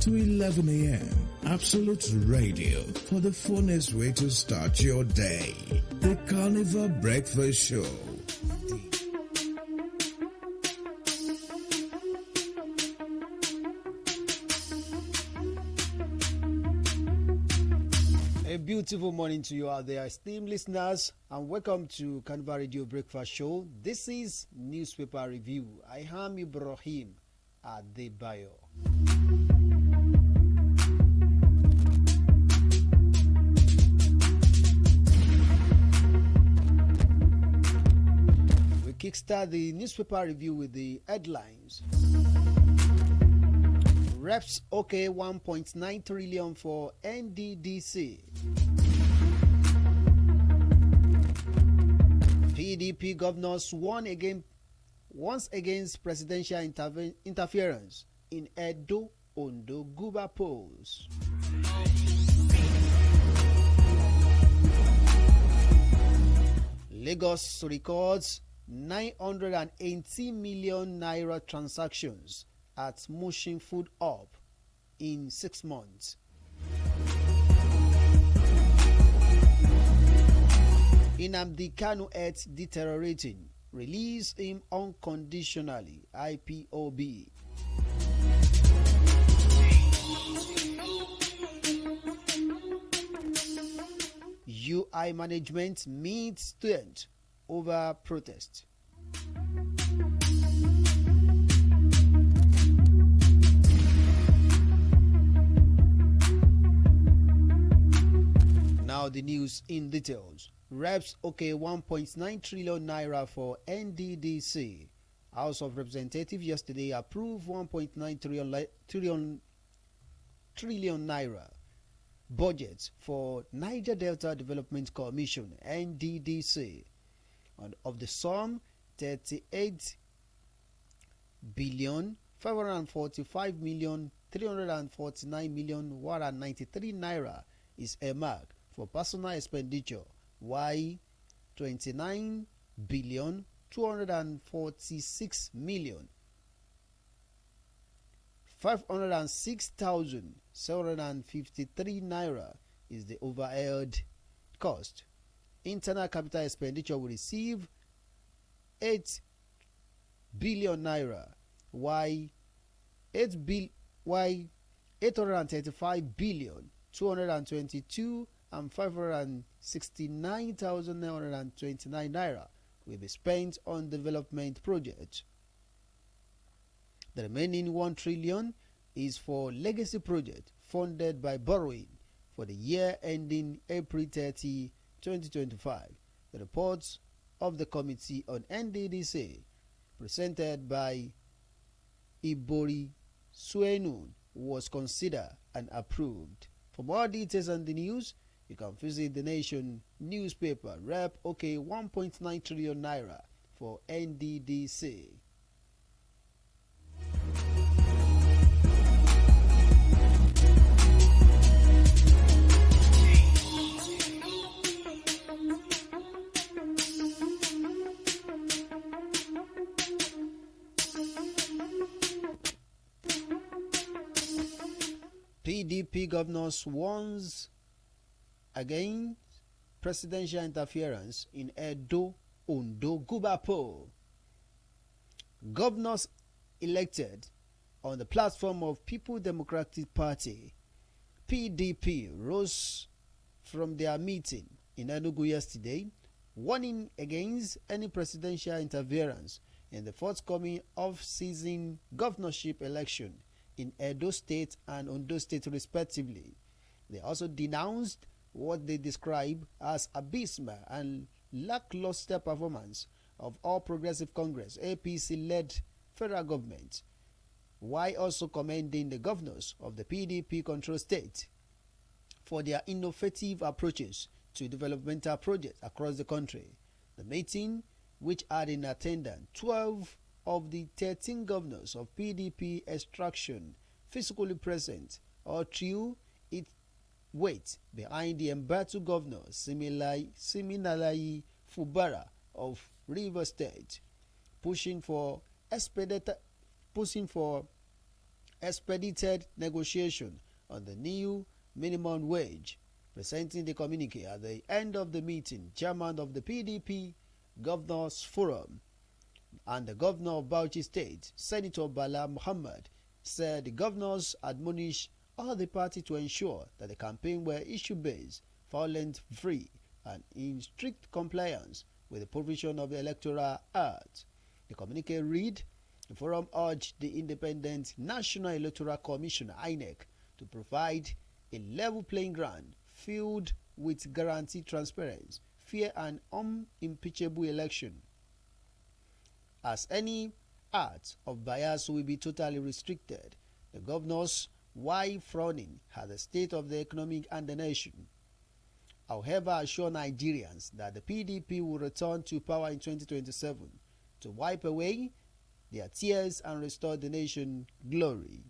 to 11 a.m. Absolute Radio for the funnest way to start your day. The Carnival Breakfast Show. A beautiful morning to you out there, esteemed listeners, and welcome to Carnival Radio Breakfast Show. This is Newspaper Review. I am Ibrahim Adebayo. We kickstart the newspaper review with the headlines. Reps okay 1.9 trillion for NDDC. PDP governors once against presidential interference in Edo, Ondo, Guba polls. Lagos records 980 million naira transactions at Mushin Food Hub in 6 months. Nnamdi Kanu health deteriorating. Release him unconditionally. IPOB. UI management meets student over protest. Now the news in details. Reps okay 1.9 trillion naira for NDDC. House of Representatives yesterday approved 1.9 trillion naira budget for Niger Delta Development Commission NDDC. And of the sum, 38 billion 545 million 349 million 193 naira is earmarked for personal expenditure, while 29 billion 246 million 506,753 naira is the overhead cost. Internal capital expenditure will receive 8 billion naira, while 835 billion 222 and 569,929 naira will be spent on development projects. The remaining 1 trillion is for legacy project funded by borrowing for the year ending April 30, 2025. The reports of the Committee on NDDC, presented by Ibori Suenun, was considered and approved. For more details on the news, you can visit the Nation newspaper. Rep okay 1.9 trillion naira for NDDC. PDP governors warns against presidential interference in Edo, Ondo, Guba poll. Governors elected on the platform of People Democratic Party, PDP, rose from their meeting in Enugu yesterday, warning against any presidential interference in the forthcoming off-season governorship election in Edo State and Ondo State respectively. They also denounced what they describe as abysmal and lackluster performance of All Progressive Congress APC-led federal government, while also commending the governors of the PDP-controlled state for their innovative approaches to developmental projects across the country. The meeting, which had in attendance 12 of the 13 governors of PDP extraction physically present, or threw its weight behind the embattled governor Siminalayi Fubara of Rivers State, pushing for expedited negotiation on the new minimum wage. Presenting the communique at the end of the meeting, chairman of the PDP Governors Forum and the governor of Bauchi State, Senator Bala Muhammad, said the governors admonished all the party to ensure that the campaign were issue-based, violence-free, and in strict compliance with the provision of the Electoral Act. The communique read, the forum urged the Independent National Electoral Commission (INEC) to provide a level playing ground filled with guaranteed transparency, fair and unimpeachable election, as any act of bias will be totally restricted. The governors, while frowning at the state of the economy and the nation, however, assure Nigerians that the PDP will return to power in 2027 to wipe away their tears and restore the nation glory.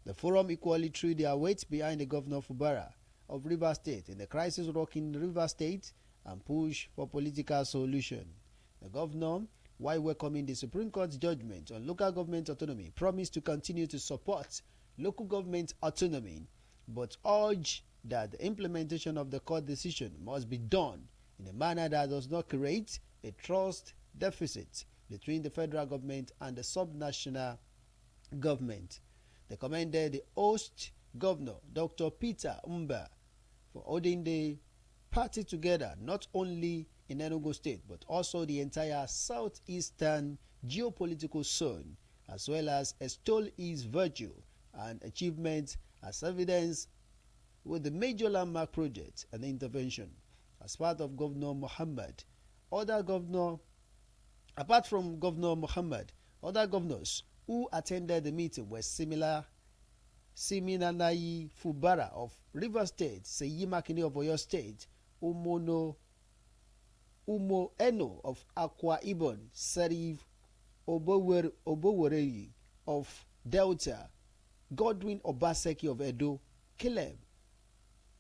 The forum equally threw their weight behind the governor Fubara of Rivers State in the crisis-rocking Rivers State and push for political solution. The governor, while welcoming the Supreme Court's judgment on local government autonomy, promised to continue to support local government autonomy, but urged that the implementation of the court decision must be done in a manner that does not create a trust deficit between the federal government and the subnational government. They commended the host governor, Dr. Peter Umba, for holding the party together not only in Enugu State but also the entire southeastern geopolitical zone, as well as extol his virtue and achievements as evidence with the major landmark project and intervention. As part of Governor Muhammad, apart from Governor Muhammad, other governors who attended the meeting were Siminalayi Fubara of Rivers State, Seyi Makinde of Oyo State, Umo Eno of Akwa Ibom, Serif Obowereyi of Delta, Godwin Obaseki of Edo, Caleb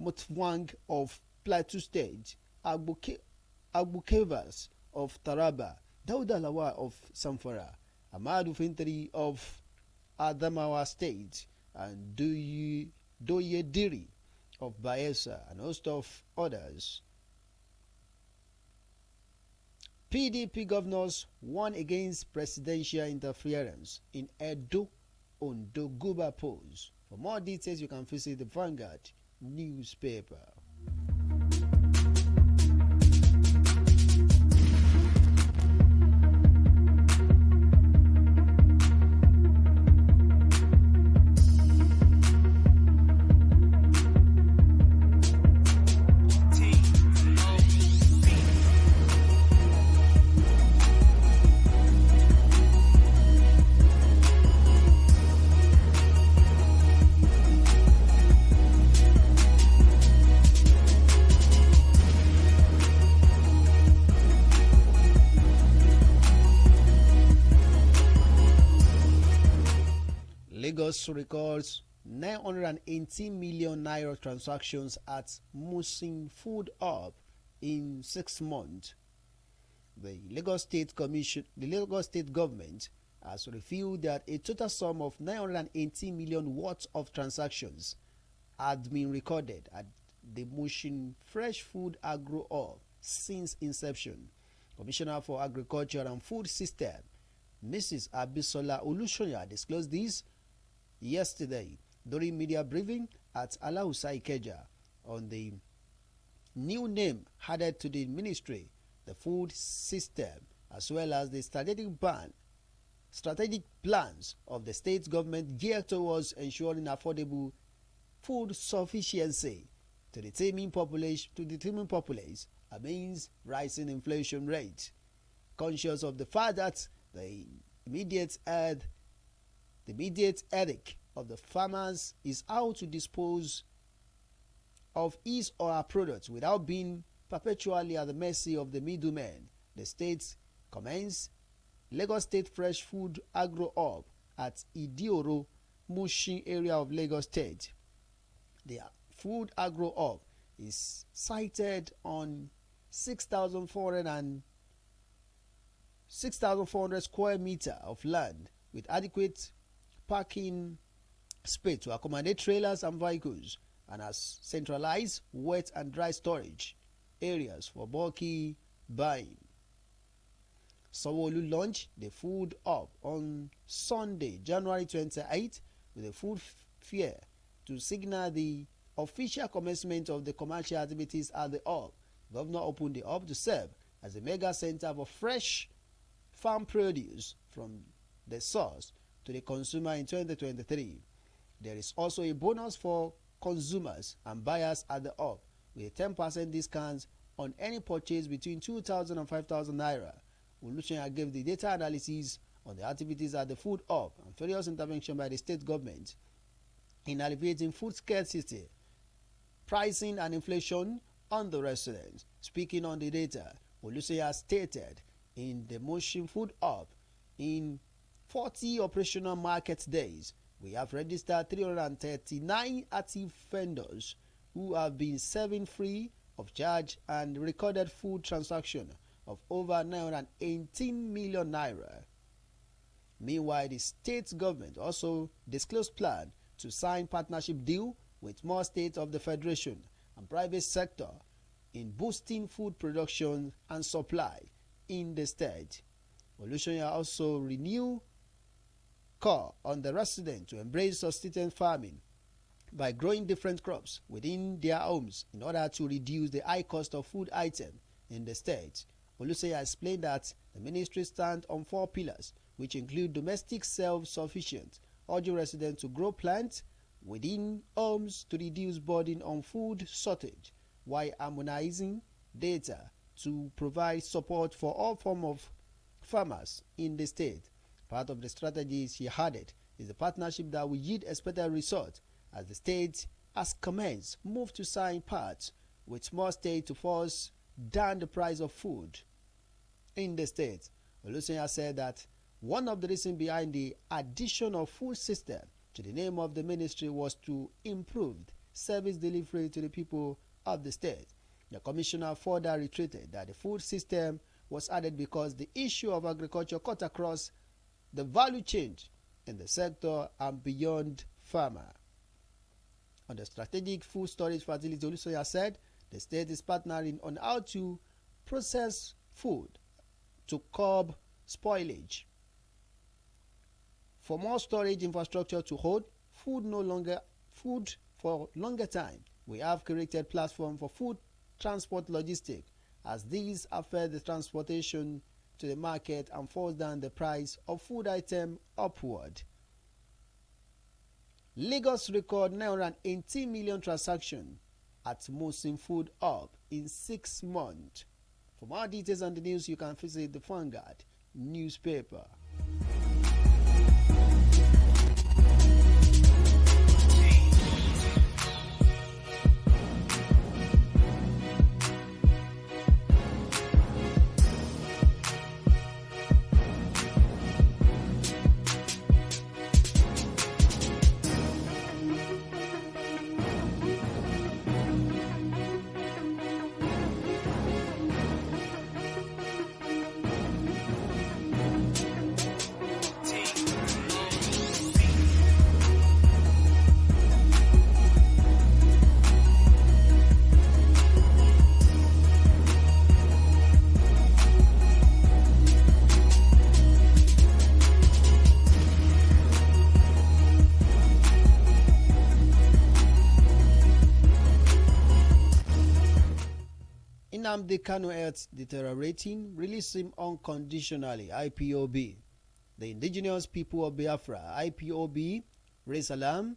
Mutwang of Plateau State, Agbukevas of Taraba, Dauda Lawa of Samfara, Amadu Fintri of Adamawa State, and Doye Diri of Bayelsa, and a host of others. PDP governors warn against presidential interference in Edo, Ondo, Guba polls. For more details, you can visit the Vanguard newspaper. Lagos records 918 million naira transactions at Musin Food Hub in 6 months. The Lagos State government has revealed that a total sum of 918 million worth of transactions had been recorded at the Mushin Fresh Food Agro Hub since inception. Commissioner for Agriculture and Food System, Mrs. Abisola Olusoya, disclosed this yesterday during media briefing at Alausa Ikeja on the new name added to the ministry, the food system, as well as the strategic plans of the state government geared towards ensuring affordable food sufficiency to the teeming populace amidst rising inflation rate. Conscious of the fact that the immediate headache of the farmers is how to dispose of his or her products without being perpetually at the mercy of the middlemen, the state commenced Lagos State Fresh Food Agro Hub at Idioro, Mushin area of Lagos State. The Food Agro Hub is sited on 6,400 6,400 square meter of land with adequate parking space to accommodate trailers and vehicles, and has centralized wet and dry storage areas for bulky buying. Sanwo-Olu launched the Food Hub on Sunday, January 28, with a food fair to signal the official commencement of the commercial activities at the hub. Governor opened the hub to serve as a mega center for fresh farm produce from the source to the consumer in 2023. There is also a bonus for consumers and buyers at the hub with a 10% discount on any purchase between 2,000 and 5,000 naira. Olusoya gave the data analysis on the activities at the food hub and various interventions by the state government in alleviating food scarcity, pricing and inflation on the residents. Speaking on the data, Olusoya stated in the Motion Food Hub, in 40 operational market days, we have registered 339 active vendors who have been serving free of charge and recorded food transaction of over 918 million naira. Meanwhile, the state government also disclosed plan to sign partnership deal with more states of the federation and private sector in boosting food production and supply in the state. Olusoya also renewed call on the residents to embrace sustainable farming by growing different crops within their homes in order to reduce the high cost of food items in the state. Olusoya explained that the ministry stands on 4 pillars, which include domestic self-sufficient, urging residents to grow plants within homes to reduce burden on food shortage, while harmonizing data to provide support for all forms of farmers in the state. Part of the strategies he added is a partnership that will yield expected results as the state has commenced move to sign parts with more states to force down the price of food in the state. Olusoya said that one of the reasons behind the addition of food system to the name of the ministry was to improve service delivery to the people of the state. The commissioner further reiterated that the food system was added because the issue of agriculture cut across the value chain in the sector and beyond farmer. On the strategic food storage facility, Olusoya said the state is partnering on how to process food to curb spoilage. For more storage infrastructure to hold food for longer time, we have created platform for food transport logistics, as these affect the transportation to the market and force down the price of food item upward. Lagos record 918 million transactions at Mosin Food Hub in 6 months. For more details on the news, you can visit the Vanguard newspaper. Nnamdi Kanu health deteriorating, release him unconditionally, IPOB. The indigenous people of Biafra, IPOB, raised alarm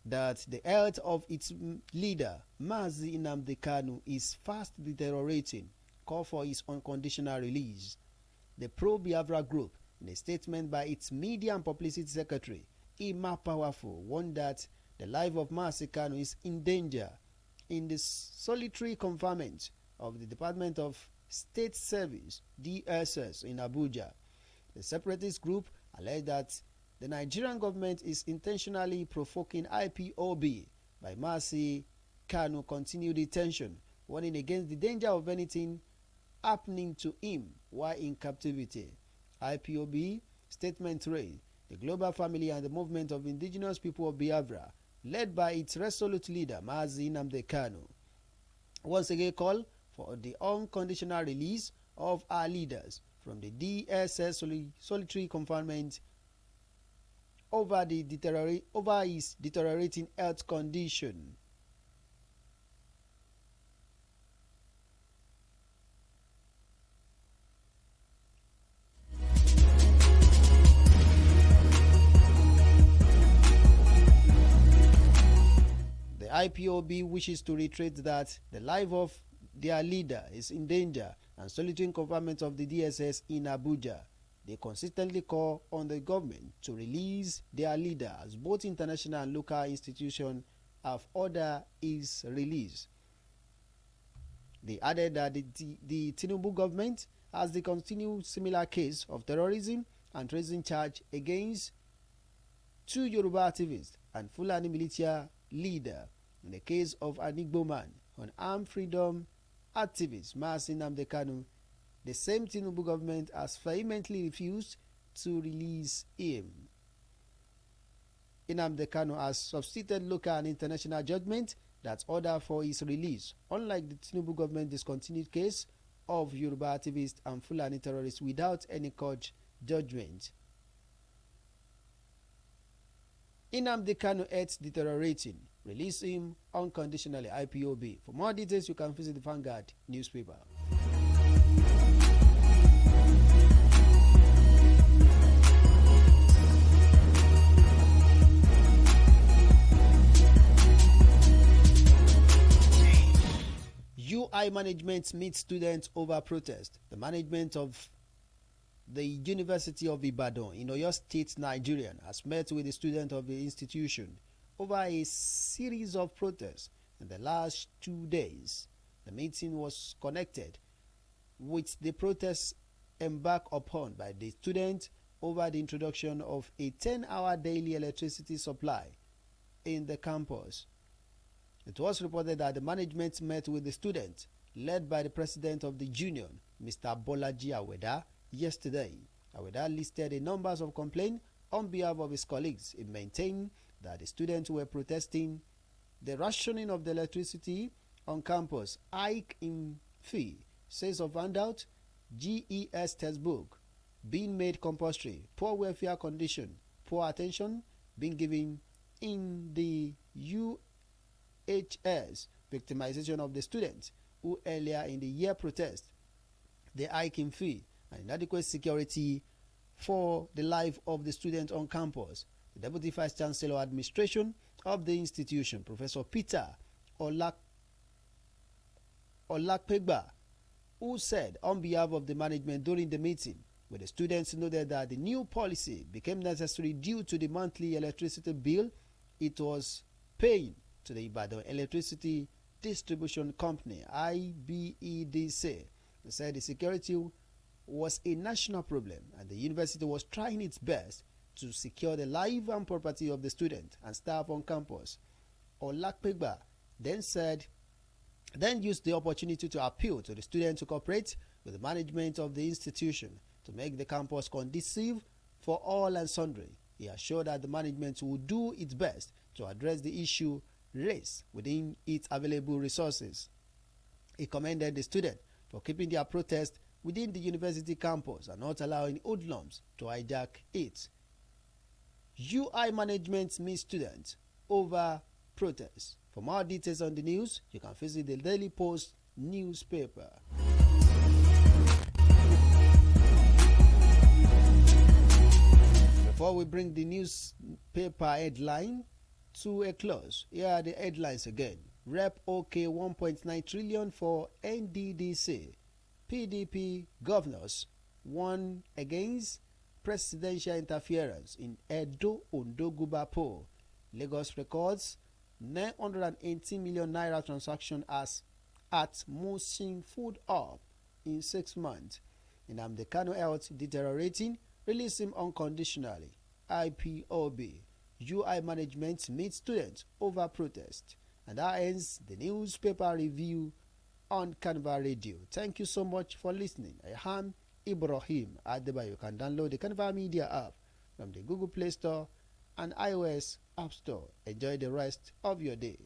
that the health of its leader, Mazi Nnamdi Kanu, is fast deteriorating, call for his unconditional release. The pro-Biafra group, in a statement by its media and publicity secretary, Ima Powerful, warned that the life of Mazi Kanu is in danger in the solitary confinement of the Department of State Service, DSS, in Abuja. The separatist group alleged that the Nigerian government is intentionally provoking IPOB by Mazi Kanu continued detention, warning against the danger of anything happening to him while in captivity. IPOB statement read, the global family and the movement of indigenous people of Biafra, led by its resolute leader Mazi Nnamdi Kanu, once again call for the unconditional release of our leaders from the DSS solitary confinement over his deteriorating health condition. The IPOB wishes to reiterate that the life of their leader is in danger and solitary confinement of the DSS in Abuja. They consistently call on the government to release their leader as both international and local institutions have ordered his release. They added that the Tinubu government has the continued similar case of terrorism and treason charge against two Yoruba activists and Fulani militia leader in the case of an Igbo man, an armed freedom activist Mazi Nnamdi Kanu. The same Tinubu government has vehemently refused to release him. Nnamdi Kanu has substituted local and international judgment that order for his release, unlike the Tinubu government discontinued case of Yoruba activists and Fulani terrorists without any court judgment. Nnamdi Kanu health deteriorating. Release him unconditionally, IPOB. For more details, you can visit the Vanguard newspaper. UI management meets students over protest. The management of the University of Ibadan in Oyo State, Nigeria, has met with the students of the institution over a series of protests in the last 2 days. The meeting was connected with the protests embarked upon by the students over the introduction of a 10-hour daily electricity supply in the campus. It was reported that the management met with the students, led by the president of the union, Mr. Bolaji Aweda, yesterday. Aweda listed a number of complaints on behalf of his colleagues. He maintained that the students were protesting the rationing of the electricity on campus, hike in fee, sales of handout, GES textbook being made compulsory, poor welfare condition, poor attention being given in the UHS, victimization of the students who earlier in the year protest the hike in fee, and inadequate security for the life of the students on campus. The Deputy Vice Chancellor Administration of the institution, Professor Peter Olakpegba, who said on behalf of the management during the meeting, where the students noted that the new policy became necessary due to the monthly electricity bill it was paying to the Ibadan Electricity Distribution Company, IBEDC. They said the security was a national problem and the university was trying its best to secure the life and property of the students and staff on campus. Olakpegba then used the opportunity to appeal to the students to cooperate with the management of the institution to make the campus conducive for all and sundry. He assured that the management will do its best to address the issue raised within its available resources. He commended the students for keeping their protest within the university campus and not allowing hoodlums to hijack it. UI management meets students over protests. For more details on the news, you can visit the Daily Post newspaper. Before we bring the newspaper headline to a close, here are the headlines again. Rep OK 1.9 trillion for NDDC. PDP governors warn against presidential interference in Edo Ondoguba poll. Lagos records 980 million naira transaction as at Musin Food Hub in 6 months. Nnamdi Kanu health deteriorating, release him unconditionally. IPOB. UI management meets students over protest. And that ends the newspaper review on Carnival Radio. Thank you so much for listening. I am Ibrahim Adebayo. You can download the Carnival Media app from the Google Play Store and iOS App Store. Enjoy the rest of your day.